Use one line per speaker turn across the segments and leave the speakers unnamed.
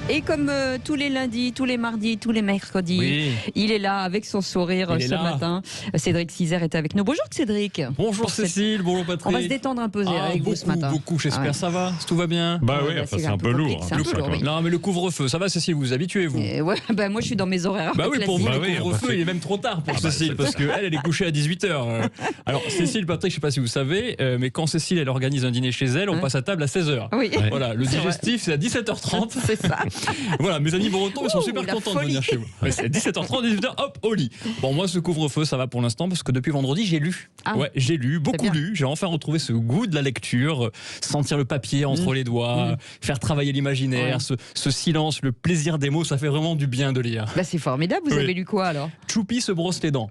Et comme tous les lundis, tous les mardis, tous les mercredis, il est là avec son sourire ce matin. Cédric Cizer est avec nous. Bonjour Cédric.
Bonjour Cécile, bonjour Patrick.
On va se détendre un peu avec vous ce matin.
Beaucoup, j'espère. Ça va? Tout va bien?
Bah oui, enfin, c'est un peu lourd.
Non, mais le couvre-feu, ça va Cécile, vous vous habituez vous?
Ouais, bah moi je suis dans mes horaires.
Bah oui, pour vous, le couvre-feu, il est même trop tard pour Cécile, parce qu'elle est couchée à 18h. Alors Cécile, Patrick, je sais pas si vous savez, mais quand Cécile, elle organise un dîner chez elle, on passe à table à 16h.
Oui.
Voilà, le digestif, c'est à 17h30.
C'est ça.
Voilà, mes amis bretons, ils sont super contents de venir chez vous. C'est 17h30, 18h, hop, au lit. Bon, moi, ce couvre-feu, ça va pour l'instant, parce que depuis vendredi, j'ai lu. Ouais, j'ai lu, beaucoup lu. J'ai enfin retrouvé ce goût de la lecture, sentir le papier entre les doigts, faire travailler l'imaginaire, ce silence, le plaisir des mots, ça fait vraiment du bien de lire.
Bah, c'est formidable, vous avez lu quoi alors?
Choupi se brosse les dents.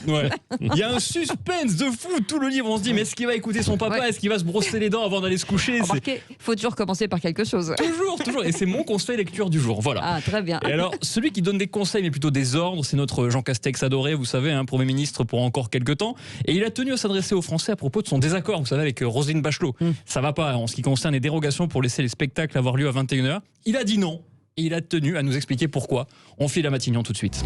Ouais. Il y a un suspense de fou tout le livre. On se dit mais est-ce qu'il va écouter son papa? Est-ce qu'il va se brosser les dents avant d'aller se coucher?
Il faut toujours commencer par quelque chose.
Toujours. Et c'est mon conseil lecture du jour. Voilà.
Ah, très bien.
Et alors, celui qui donne des conseils, mais plutôt des ordres, c'est notre Jean Castex adoré, vous savez, Premier ministre pour encore quelques temps. Et il a tenu à s'adresser aux Français à propos de son désaccord, vous savez, avec Roselyne Bachelot. Ça va pas en ce qui concerne les dérogations pour laisser les spectacles avoir lieu à 21h. Il a dit non. Et il a tenu à nous expliquer pourquoi. On file à Matignon tout de suite.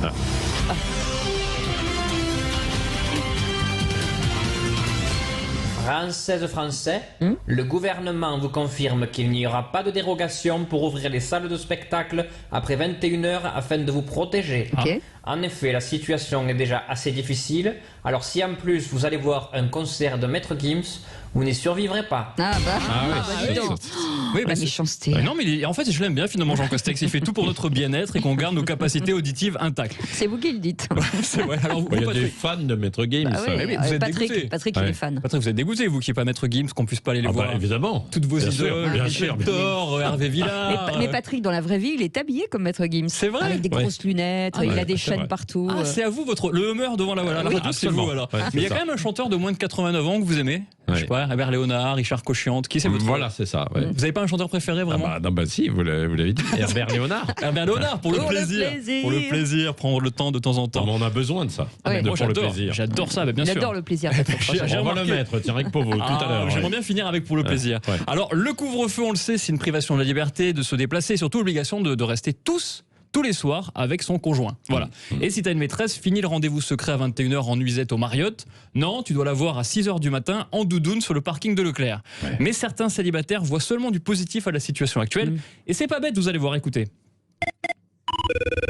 Françaises, Français, le gouvernement vous confirme qu'il n'y aura pas de dérogation pour ouvrir les salles de spectacle après 21h afin de vous protéger. En effet, la situation est déjà assez difficile, alors si en plus vous allez voir un concert de Maître Gims, vous n'y survivrez pas.
Dis donc.
Oui,
la méchanceté.
Non, mais en fait, je l'aime bien finalement, Jean Castex. Il fait tout pour notre bien-être et qu'on garde nos capacités auditives intactes.
C'est vous qui le dites.
C'est vrai. Alors,
il y a des fans de Maître Gims.
Vous êtes dégoûté. Patrick, il est fan.
Patrick, vous êtes dégoûté, vous qui n'êtes pas Maître Gims, qu'on puisse pas aller les voir.
Évidemment.
Toutes vos idoles, Michel Thor, Hervé Villard.
Mais Patrick, dans la vraie vie, il est habillé comme Maître Gims.
C'est vrai.
Avec des grosses lunettes, il a des chaînes partout.
Ah, c'est à vous, le humeur devant la radio, c'est vous alors. Mais il y a quand même un chanteur de moins de 89 ans que vous aimez. Je sais pas, Herbert Léonard, Richard Cochiante, qui c'est votre...
Voilà, c'est ça. Ouais.
Vous n'avez pas un chanteur préféré vraiment?
Si, vous l'avez dit. Herbert Léonard.
Herbert Léonard, pour le plaisir. Pour le plaisir, prendre le temps de temps en temps.
On a besoin de ça.
Moi,
pour le plaisir.
J'adore ça, bien sûr.
J'adore le plaisir.
On va le mettre, tiens, rien que pour vous, tout à l'heure.
J'aimerais bien finir avec pour le plaisir. Alors, le couvre-feu, on le sait, c'est une privation de la liberté, de se déplacer, et surtout l'obligation de rester tous les soirs avec son conjoint. Voilà. Et si t'as une maîtresse, fini le rendez-vous secret à 21h en nuisette au Marriott. Non, tu dois la voir à 6h du matin en doudoune sur le parking de Leclerc. Mais certains célibataires voient seulement du positif à la situation actuelle. Et c'est pas bête, vous allez voir, écoutez.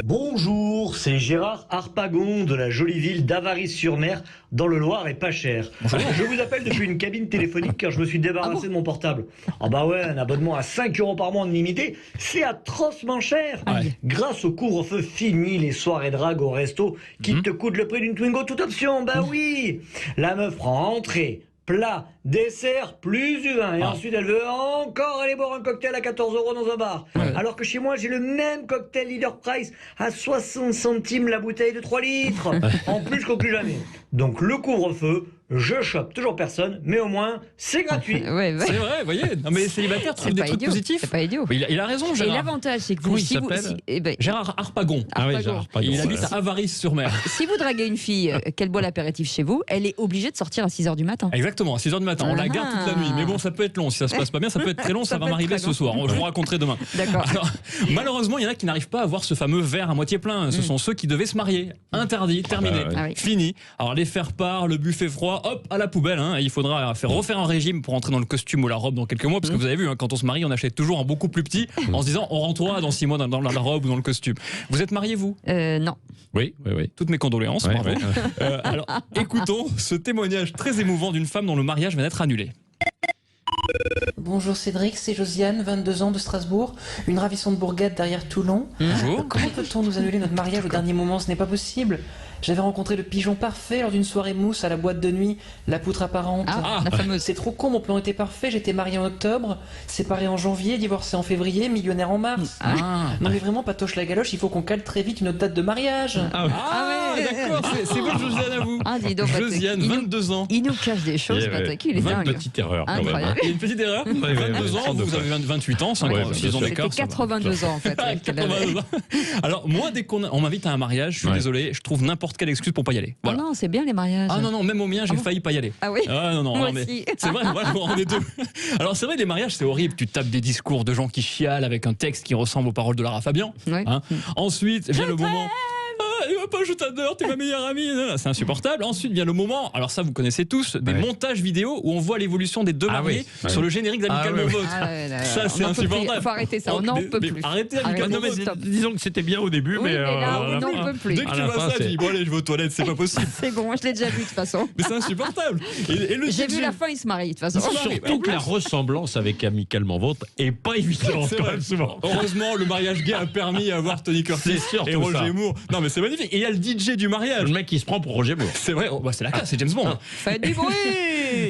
Bonjour, c'est Gérard Harpagon de la jolie ville d'Avary-sur-Mer dans le Loir et pas cher. Je vous appelle depuis une cabine téléphonique car je me suis débarrassé de mon portable. Ah bah ouais, un abonnement à 5 € par mois en illimité, c'est atrocement cher. Grâce au couvre-feu, fini les soirées drague au resto qui te coûtent le prix d'une Twingo toute option. Bah oui, la meuf prend entrée, plat, dessert, plus du vin. Et ensuite, elle veut encore aller boire un cocktail à 14 € dans un bar. Alors que chez moi, j'ai le même cocktail Leader Price à 60 centimes la bouteille de 3 litres. En plus, je conclue jamais. Donc, le couvre-feu, je chope toujours personne, mais au moins, c'est gratuit.
C'est vrai, vous voyez. Non, mais les célibataires trouvent des trucs positifs.
C'est pas idiot.
Il a raison, Gérard.
Et l'avantage, c'est que
Comment il s'appelle Gérard Harpagon.
Gérard Harpagon.
Il habite à Avary-sur-Mer.
Si vous draguez une fille qu'elle boit l'apéritif chez vous, elle est obligée de sortir à 6h du matin.
Exactement, à 6h du matin. On la garde toute la nuit. Mais bon, ça peut être long. Si ça se passe pas bien, ça peut être très long. Ça va m'arriver ce soir. Je vous raconterai demain.
D'accord.
Malheureusement, il y en a qui n'arrivent pas à voir ce fameux verre à moitié plein. Ce sont ceux qui devaient se marier. Interdit, terminé, fini. Alors les faire-part, le buffet froid, hop, à la poubelle. Il faudra refaire un régime pour entrer dans le costume ou la robe dans quelques mois. Parce que vous avez vu, quand on se marie, on achète toujours en beaucoup plus petit en se disant on rentrera dans 6 mois dans la robe ou dans le costume. Vous êtes marié, vous?
Non.
Oui.
Toutes mes condoléances. Bravo. Alors, écoutons ce témoignage très émouvant d'une femme dont le mariage vient d'être annulé.
Bonjour Cédric, c'est Josiane, 22 ans de Strasbourg, une ravissante bourgade derrière Toulon.
Bonjour.
Comment peut-on nous annuler notre mariage au dernier moment? Ce n'est pas possible. J'avais rencontré le pigeon parfait lors d'une soirée mousse à la boîte de nuit, la poutre apparente.
La fameuse.
C'est trop con, mon plan était parfait, j'étais marié en octobre, séparé en janvier, divorcé en février, millionnaire en mars. Non mais vraiment, patoche la galoche, il faut qu'on cale très vite une autre date de mariage.
Ah, d'accord, c'est votre Josiane à vous.
Ah, dis donc, Patrick,
Josiane, 22 ans.
Il nous cache des choses, Patrick, il est dingue.
Une petite erreur. Quand même.
Incroyable.
Il y a une petite erreur. 22 ans, vous avez 28 ans, 6 ans d'écart.
C'était 82 ans en fait.
Ah, 82 ans. Alors moi, dès qu'on m'invite à un mariage, je suis désolé, je trouve n'importe quelle excuse pour pas y aller. Voilà.
Ah non, c'est bien les mariages.
Ah non, même au mien, j'ai failli pas y aller.
Ah oui.
Ah non,
Moi
mais
aussi.
c'est vrai, voilà, on est deux. Alors c'est vrai, les mariages, c'est horrible. Tu tapes des discours de gens qui chialent avec un texte qui ressemble aux paroles de Lara Fabian.
Ouais.
Hein. Ensuite vient le moment. Pas, je t'adore, t'es ma meilleure amie. C'est insupportable. Ensuite vient le moment, alors ça vous connaissez tous, des montages vidéo où on voit l'évolution des deux mariés sur le générique d'Amical Mon Vote. Ça c'est insupportable.
Il faut arrêter ça, on n'en peut plus.
Arrêtez Amical Mon Vote.
Disons que c'était bien au début,
Oui, mais là, on n'en peut plus.
Dès que tu vois ça, tu dis bon allez, je vais aux toilettes, c'est pas possible.
C'est bon, je l'ai déjà vu de toute façon.
Mais c'est insupportable.
J'ai vu la fin, il se marie de toute façon.
Surtout que la ressemblance avec Amicalement Vôtre est pas évidente.
C'est vrai, souvent. Heureusement, le mariage gay a permis à voir Tony Curtis et Roger Moore. Non, mais c'est magnifique. Et il y a le DJ du mariage.
Le mec qui se prend pour Roger Moore.
C'est vrai, c'est la classe, c'est James Bond.
Faites du bruit.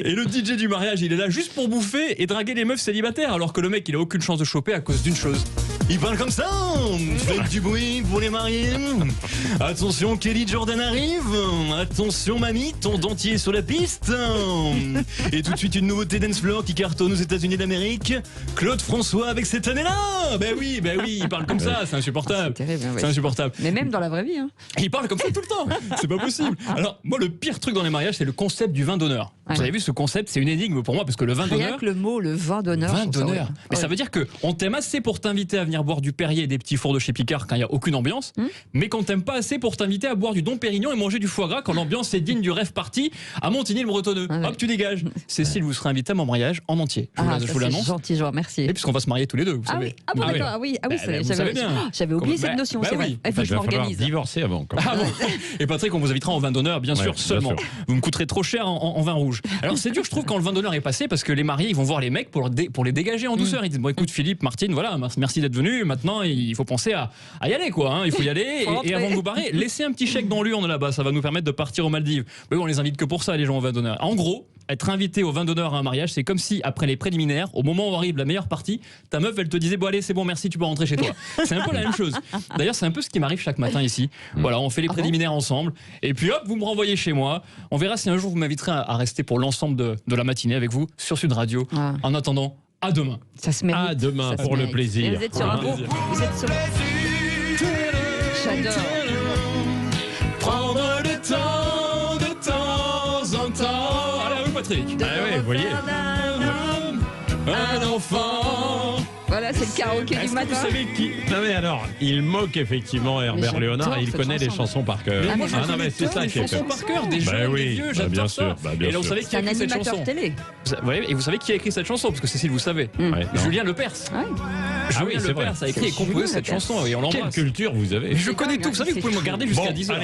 Et le DJ du mariage, il est là juste pour bouffer et draguer les meufs célibataires, alors que le mec, il a aucune chance de choper à cause d'une chose. Il parle comme ça. Faites du bruit pour les mariés. Attention, Kelly Jordan arrive. Attention, mamie, ton dentier est sur la piste. Et tout de suite, une nouveauté dance floor qui cartonne aux États-Unis d'Amérique. Claude François avec cette année-là. Ben oui, il parle comme ça, c'est insupportable.
C'est terrible,
C'est insupportable.
Mais même dans la vraie vie. Hein.
Il parle comme ça tout le temps. C'est pas possible. Alors, moi, le pire truc dans les mariages, c'est le concept du vin d'honneur.
Ouais.
Vous avez vu ce concept, c'est une énigme pour moi parce que le vin
Rien
d'honneur.
que le mot, le vin d'honneur.
Vin d'honneur. Mais ça veut dire que on t'aime assez pour t'inviter à venir boire du Perrier et des petits fours de chez Picard quand il y a aucune ambiance, mais qu'on t'aime pas assez pour t'inviter à boire du Dom Pérignon et manger du foie gras quand l'ambiance est digne du rêve party à Montigny-le-Bretonneux.
Ah ouais.
Hop, tu dégages. Cécile, vous serez invitée à mon mariage en entier. Je vous l'annonce.
C'est gentil, je vous remercie.
Et puisqu'on va se marier tous les deux, vous
Ah
savez.
oui, ah bon, d'accord, ah oui,
vous savez bien.
J'avais oublié
Bah,
cette notion,
bah
c'est
oui.
vrai. Il faut que je
Il va falloir
m'organise.
divorcer avant. Quand même.
Ah bon. Et Patrick, on vous invitera en vin d'honneur, bien sûr,
bien
seulement.
sûr.
Vous me coûterez trop cher en vin rouge. Alors c'est dur, je trouve, quand le vin d'honneur est passé, parce que les mariés, ils vont voir les mecs pour les dégager en douceur. Ils disent bon, écoute, Philippe, Martine, voilà, merci d'être venu. Maintenant, il faut penser à y aller, quoi. Hein. Il faut y aller. Et avant de vous barrer, laissez un petit chèque dans l'urne là-bas. Ça va nous permettre de partir aux Maldives. Mais on les invite que pour ça, les gens au vin d'honneur. En gros, être invité au vin d'honneur à un mariage, c'est comme si, après les préliminaires, au moment où arrive la meilleure partie, ta meuf, elle te disait bon, allez, c'est bon, merci, tu peux rentrer chez toi. C'est un peu la même chose. D'ailleurs, c'est un peu ce qui m'arrive chaque matin ici. Voilà, on fait les préliminaires ensemble. Et puis hop, vous me renvoyez chez moi. On verra si un jour vous m'inviterez à rester pour l'ensemble de la matinée avec vous sur Sud Radio.
Ah.
En attendant, à demain.
Ça se mérite.
À demain
Ça se
pour le
mérite.
plaisir.
Et vous êtes sur un beau. Vous êtes sur. J'adore.
Prendre le temps de temps en temps. Allez, à vous, Patrick.
Ah ouais, vous voyez.
Un enfant.
Voilà, c'est le karaoké du
Est-ce que
matin.
vous savez qui
Non mais alors, il moque effectivement Herbert
j'adore
Léonard et il
cette
connaît les
chanson.
chansons par cœur.
Ah, mais
je
non mais
connais
c'est
toutes
ça
les
qui est
chansons
fait.
par cœur, des
Bah
jeunes,
oui,
des vieux,
bah
j'adore
bien
ça.
sûr, bah bien
Et là, vous
sûr.
savez qui
C'est
a
un
écrit cette
animateur
chanson
télé.
Et vous savez qui a écrit cette chanson? Parce que Cécile, vous savez.
Ouais, non.
Julien Lepers.
Ouais.
Julien
oui, c'est
Lepers
vrai.
a écrit et
C'est
composé
Julien
cette
Lepers.
chanson et on
Quelle
l'embrasse.
culture vous avez.
Je connais tout, vous savez, vous pouvez me garder jusqu'à 10h.